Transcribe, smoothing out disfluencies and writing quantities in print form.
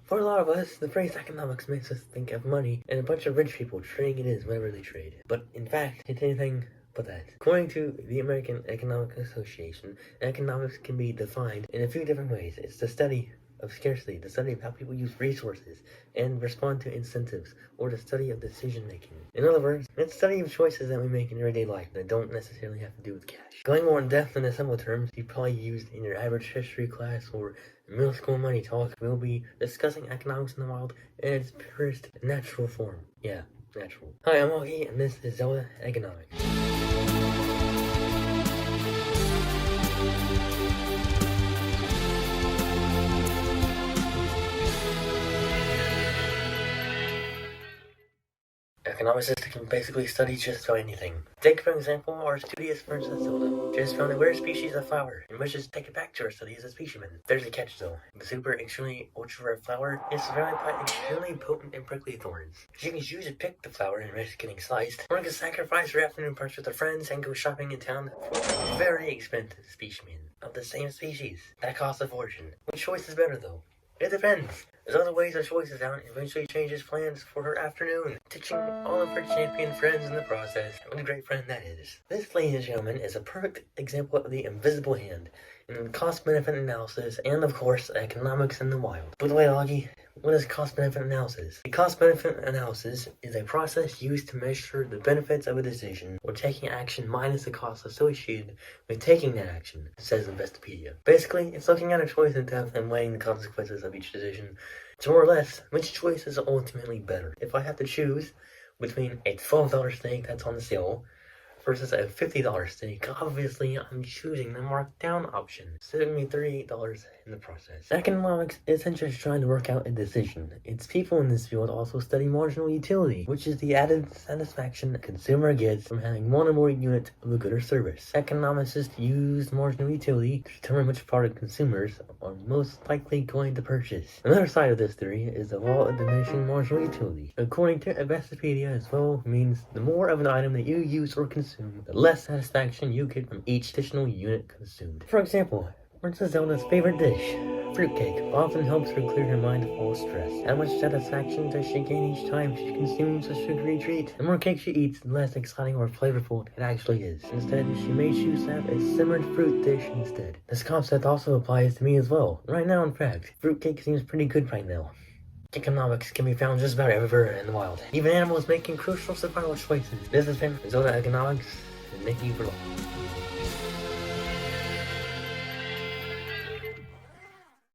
For a lot of us, the phrase economics makes us think of money and a bunch of rich people trading it in whenever they trade. But in fact, it's anything but that. According to the American Economic Association, economics can be defined in a few different ways. It's the study of scarcity, the study of how people use resources and respond to incentives, or the study of decision making. In other words, it's the study of choices that we make in everyday life that don't necessarily have to do with cash. Going more in depth into simple terms you probably used in your average history class or middle school money talk, we'll be discussing economics in the wild in its purest natural form. Yeah, natural. Hi, I'm Augie, and this is Zelda Economics. Economicists can basically study just about anything. Take, for example, our studious Princess Zelda. Just found a rare species of flower and wishes to take it back to her study as a specimen. There's a catch though. The super extremely ultra rare flower is surrounded by extremely potent and prickly thorns. She can choose to pick the flower and risk getting sliced, or can sacrifice her afternoon brunch with her friends and go shopping in town for a very expensive specimen of the same species. That costs a fortune. Which choice is better though? It depends. There's other ways her choices out and eventually changes plans for her afternoon, ditching all of her champion friends in the process. What a great friend that is. This, ladies and gentlemen, is a perfect example of the invisible hand in cost-benefit analysis and, of course, economics in the wild. By the way, Augie, what is cost-benefit analysis? A cost-benefit analysis is a process used to measure the benefits of a decision or taking action minus the costs associated with taking that action, says Investopedia. Basically, it's looking at a choice in depth and weighing the consequences of each decision to more or less which choice is ultimately better. If I have to choose between a $12 steak that's on sale versus a $50 steak, obviously I'm choosing the marked down option, saving me $38 in the process. Economics isn't just trying to work out a decision. Its people in this field also study marginal utility, which is the added satisfaction a consumer gets from having one or more units of a good or service. Economicists use marginal utility to determine which product consumers are most likely going to purchase. Another side of this theory is the law of diminishing marginal utility. According to Investopedia as well, means the more of an item that you use or consume, the less satisfaction you get from each additional unit consumed. For example, Princess Zelda's favorite dish, fruitcake, often helps her clear her mind of all stress. How much satisfaction does she gain each time she consumes a sugary treat? The more cake she eats, the less exciting or flavorful it actually is. Instead, she may choose to have a simmered fruit dish instead. This concept also applies to me as well. Right now, in fact, fruitcake seems pretty good right now. Economics can be found just about everywhere in the wild. Even animals making crucial survival choices. This has been Zelda Economics, and thank you for watching.